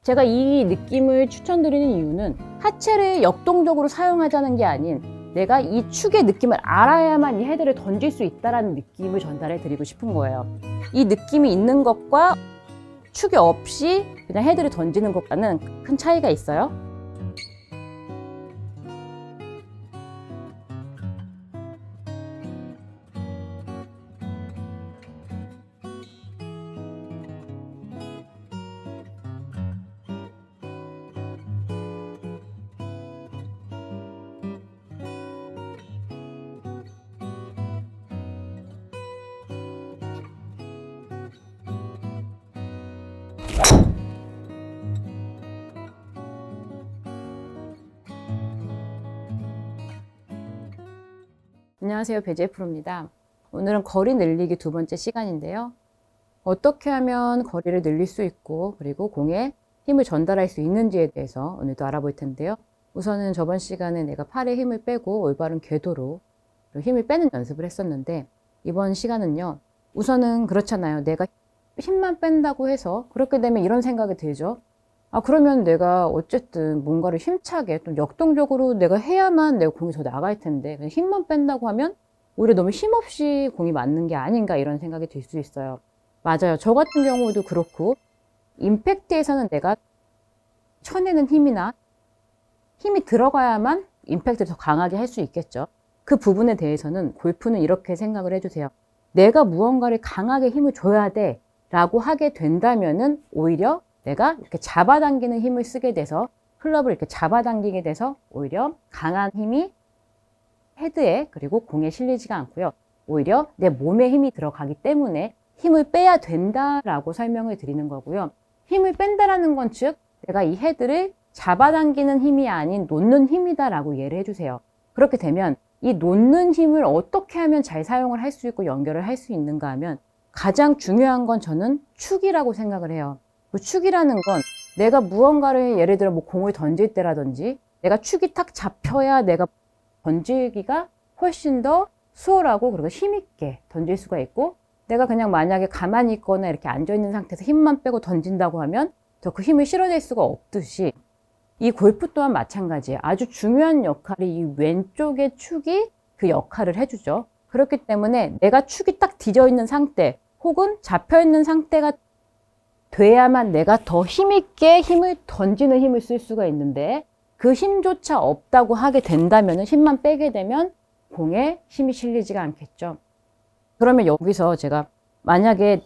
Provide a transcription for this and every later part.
제가 이 느낌을 추천드리는 이유는 하체를 역동적으로 사용하자는 게 아닌 내가 이 축의 느낌을 알아야만 이 헤드를 던질 수 있다는 느낌을 전달해 드리고 싶은 거예요. 이 느낌이 있는 것과 축이 없이 그냥 헤드를 던지는 것과는 큰 차이가 있어요. 안녕하세요, 배지혜 프로입니다. 오늘은 거리 늘리기 두 번째 시간인데요. 어떻게 하면 거리를 늘릴 수 있고 그리고 공에 힘을 전달할 수 있는지에 대해서 오늘도 알아볼 텐데요. 우선은 저번 시간에 내가 팔에 힘을 빼고 올바른 궤도로 힘을 빼는 연습을 했었는데, 이번 시간은요, 우선은 그렇잖아요. 내가 힘만 뺀다고 해서 그렇게 되면 이런 생각이 들죠. 그러면 내가 어쨌든 뭔가를 힘차게 좀 역동적으로 내가 해야만 내가 공이 더 나갈 텐데, 그냥 힘만 뺀다고 하면 오히려 너무 힘없이 공이 맞는 게 아닌가, 이런 생각이 들 수 있어요. 맞아요. 저 같은 경우도 그렇고, 임팩트에서는 내가 쳐내는 힘이나 힘이 들어가야만 임팩트를 더 강하게 할 수 있겠죠. 그 부분에 대해서는 골프는 이렇게 생각을 해주세요. 내가 무언가를 강하게 힘을 줘야 돼 라고 하게 된다면은 오히려 내가 이렇게 잡아당기는 힘을 쓰게 돼서, 클럽을 이렇게 잡아당기게 돼서 오히려 강한 힘이 헤드에 그리고 공에 실리지가 않고요. 오히려 내 몸에 힘이 들어가기 때문에 힘을 빼야 된다라고 설명을 드리는 거고요. 힘을 뺀다라는 건 즉 내가 이 헤드를 잡아당기는 힘이 아닌 놓는 힘이다라고 이해를 해주세요. 그렇게 되면 이 놓는 힘을 어떻게 하면 잘 사용을 할 수 있고 연결을 할 수 있는가 하면, 가장 중요한 건 저는 축이라고 생각을 해요. 그 축이라는 건 내가 무언가를 예를 들어 뭐 공을 던질 때라든지 내가 축이 탁 잡혀야 내가 던지기가 훨씬 더 수월하고 그리고 힘있게 던질 수가 있고, 내가 그냥 만약에 가만히 있거나 이렇게 앉아있는 상태에서 힘만 빼고 던진다고 하면 저 그 힘을 실어낼 수가 없듯이, 이 골프 또한 마찬가지예요. 아주 중요한 역할이 이 왼쪽의 축이 그 역할을 해주죠. 그렇기 때문에 내가 축이 딱 뒤져 있는 상태 혹은 잡혀 있는 상태가 돼야만 내가 더 힘있게 힘을 던지는 힘을 쓸 수가 있는데, 그 힘조차 없다고 하게 된다면, 힘만 빼게 되면 공에 힘이 실리지가 않겠죠. 그러면 여기서 제가 만약에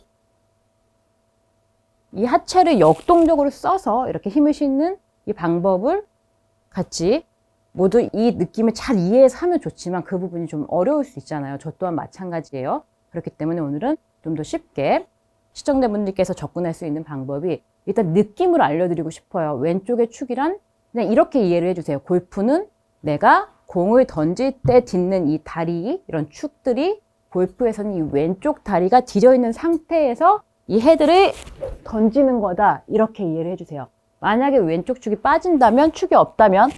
이 하체를 역동적으로 써서 이렇게 힘을 싣는 이 방법을 같이 모두 이 느낌을 잘 이해해서 하면 좋지만 그 부분이 좀 어려울 수 있잖아요. 저 또한 마찬가지예요. 그렇기 때문에 오늘은 좀 더 쉽게 시청자분들께서 접근할 수 있는 방법이, 일단 느낌을 알려드리고 싶어요. 왼쪽의 축이란 그냥 이렇게 이해를 해주세요. 골프는 내가 공을 던질 때 딛는 이 다리, 이런 축들이 골프에서는 이 왼쪽 다리가 뒤져 있는 상태에서 이 헤드를 던지는 거다, 이렇게 이해를 해주세요. 만약에 왼쪽 축이 빠진다면, 축이 없다면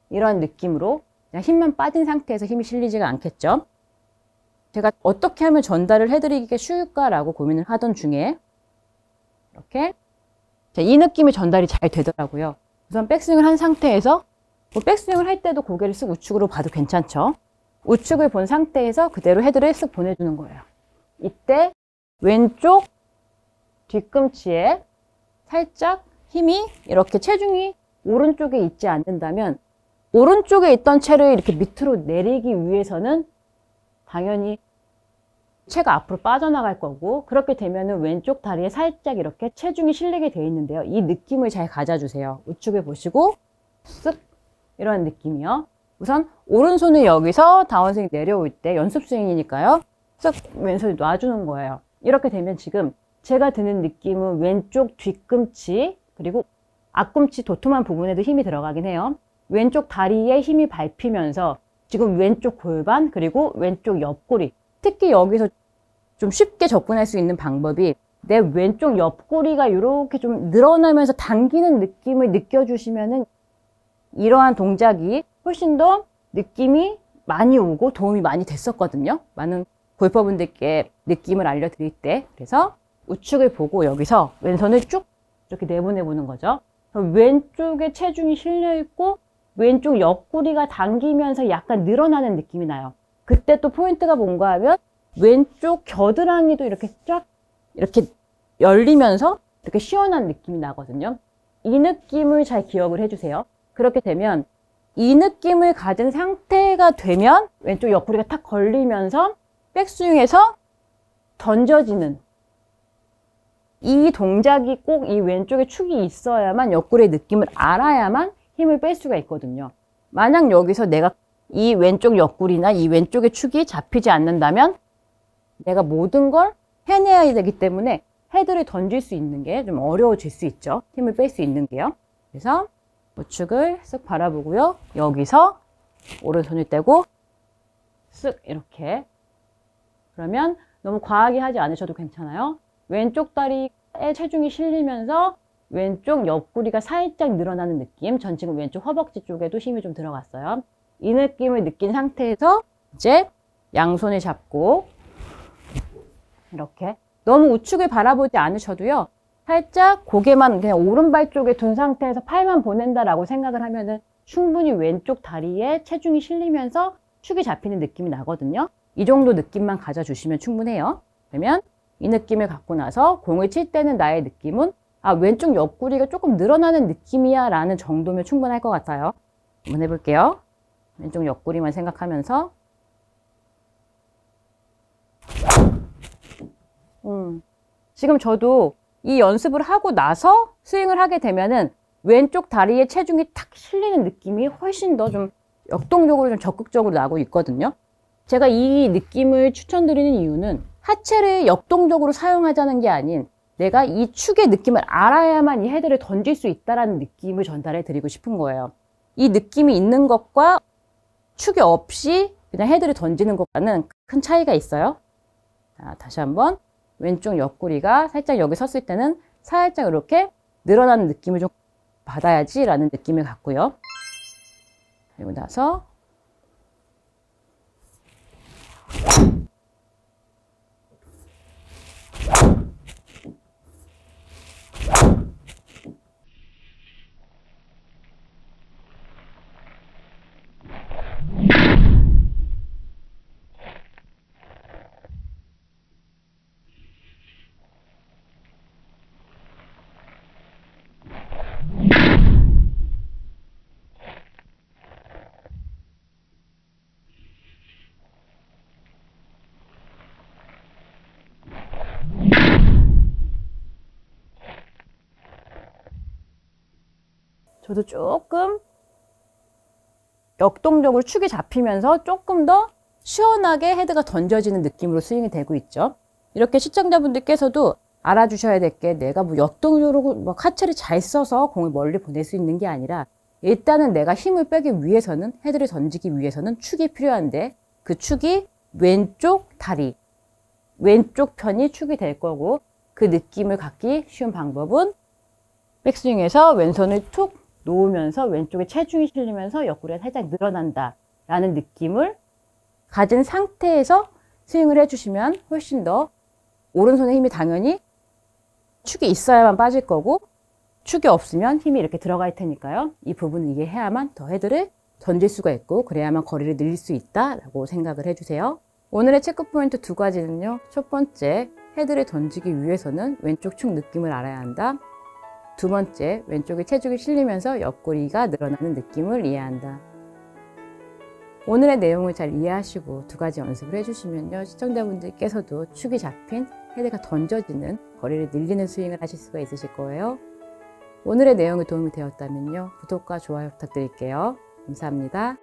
이런 느낌으로 그냥 힘만 빠진 상태에서 힘이 실리지가 않겠죠. 제가 어떻게 하면 전달을 해드리기가 쉬울까라고 고민을 하던 중에 이렇게 이 느낌이 전달이 잘 되더라고요. 우선 백스윙을 한 상태에서, 백스윙을 할 때도 고개를 쓱 우측으로 봐도 괜찮죠. 우측을 본 상태에서 그대로 헤드를 쓱 보내주는 거예요. 이때 왼쪽 뒤꿈치에 살짝 힘이, 이렇게 체중이 오른쪽에 있지 않는다면, 오른쪽에 있던 채를 이렇게 밑으로 내리기 위해서는 당연히 채가 앞으로 빠져나갈 거고, 그렇게 되면은 왼쪽 다리에 살짝 이렇게 체중이 실리게 되어 있는데요. 이 느낌을 잘 가져주세요. 우측을 보시고 쓱, 이런 느낌이요. 우선 오른손을 여기서 다운스윙 내려올 때, 연습 스윙이니까요, 쓱 왼손을 놔주는 거예요. 이렇게 되면 지금 제가 드는 느낌은 왼쪽 뒤꿈치 그리고 앞꿈치 도톰한 부분에도 힘이 들어가긴 해요. 왼쪽 다리에 힘이 밟히면서 지금 왼쪽 골반 그리고 왼쪽 옆구리, 특히 여기서 좀 쉽게 접근할 수 있는 방법이, 내 왼쪽 옆구리가 이렇게 좀 늘어나면서 당기는 느낌을 느껴주시면은 이러한 동작이 훨씬 더 느낌이 많이 오고 도움이 많이 됐었거든요. 많은 골퍼분들께 느낌을 알려드릴 때. 그래서 우측을 보고 여기서 왼손을 쭉 이렇게 내보내 보는 거죠. 그럼 왼쪽에 체중이 실려 있고 왼쪽 옆구리가 당기면서 약간 늘어나는 느낌이 나요. 그때 또 포인트가 뭔가 하면 왼쪽 겨드랑이도 이렇게 쫙 이렇게 열리면서 이렇게 시원한 느낌이 나거든요. 이 느낌을 잘 기억을 해주세요. 그렇게 되면 이 느낌을 가진 상태가 되면 왼쪽 옆구리가 탁 걸리면서 백스윙에서 던져지는 이 동작이 꼭 이 왼쪽에 축이 있어야만 옆구리의 느낌을 알아야만 힘을 뺄 수가 있거든요. 만약 여기서 내가 이 왼쪽 옆구리나 이 왼쪽의 축이 잡히지 않는다면 내가 모든 걸 해내야 되기 때문에 헤드를 던질 수 있는 게 좀 어려워질 수 있죠. 힘을 뺄 수 있는 게요. 그래서 우측을 쓱 바라보고요. 여기서 오른손을 떼고 쓱 이렇게. 그러면 너무 과하게 하지 않으셔도 괜찮아요. 왼쪽 다리에 체중이 실리면서 왼쪽 옆구리가 살짝 늘어나는 느낌. 전 지금 왼쪽 허벅지 쪽에도 힘이 좀 들어갔어요. 이 느낌을 느낀 상태에서 이제 양손을 잡고 이렇게 너무 우측을 바라보지 않으셔도요. 살짝 고개만 그냥 오른발 쪽에 둔 상태에서 팔만 보낸다라고 생각을 하면은 충분히 왼쪽 다리에 체중이 실리면서 축이 잡히는 느낌이 나거든요. 이 정도 느낌만 가져주시면 충분해요. 그러면 이 느낌을 갖고 나서 공을 칠 때는 나의 느낌은 아, 왼쪽 옆구리가 조금 늘어나는 느낌이야 라는 정도면 충분할 것 같아요. 한번 해볼게요. 왼쪽 옆구리만 생각하면서 지금 저도 이 연습을 하고 나서 스윙을 하게 되면은 왼쪽 다리에 체중이 탁 실리는 느낌이 훨씬 더 좀 역동적으로 좀 적극적으로 나고 있거든요. 제가 이 느낌을 추천드리는 이유는 하체를 역동적으로 사용하자는 게 아닌 내가 이 축의 느낌을 알아야만 이 헤드를 던질 수 있다는 느낌을 전달해 드리고 싶은 거예요. 이 느낌이 있는 것과 축이 없이 그냥 헤드를 던지는 것과는 큰 차이가 있어요. 자, 다시 한번 왼쪽 옆구리가 살짝 여기 섰을 때는 살짝 이렇게 늘어나는 느낌을 좀 받아야지 라는 느낌을 갖고요. 그리고 나서 저도 조금 역동적으로 축이 잡히면서 조금 더 시원하게 헤드가 던져지는 느낌으로 스윙이 되고 있죠. 이렇게 시청자분들께서도 알아주셔야 될 게 내가 뭐 역동적으로 막 하체를 잘 써서 공을 멀리 보낼 수 있는 게 아니라 일단은 내가 힘을 빼기 위해서는 헤드를 던지기 위해서는 축이 필요한데 그 축이 왼쪽 다리, 왼쪽 편이 축이 될 거고 그 느낌을 갖기 쉬운 방법은 백스윙에서 왼손을 툭 놓으면서 왼쪽에 체중이 실리면서 옆구리가 살짝 늘어난다 라는 느낌을 가진 상태에서 스윙을 해주시면 훨씬 더 오른손의 힘이 당연히 축이 있어야만 빠질 거고 축이 없으면 힘이 이렇게 들어갈 테니까요. 이 부분을 이해해야만 더 헤드를 던질 수가 있고 그래야만 거리를 늘릴 수 있다라고 생각을 해주세요. 오늘의 체크 포인트 두 가지는요. 첫 번째, 헤드를 던지기 위해서는 왼쪽 축 느낌을 알아야 한다. 두 번째, 왼쪽에 체중이 실리면서 옆구리가 늘어나는 느낌을 이해한다. 오늘의 내용을 잘 이해하시고 두 가지 연습을 해주시면요. 시청자분들께서도 축이 잡힌 헤드가 던져지는 거리를 늘리는 스윙을 하실 수가 있으실 거예요. 오늘의 내용이 도움이 되었다면요. 구독과 좋아요 부탁드릴게요. 감사합니다.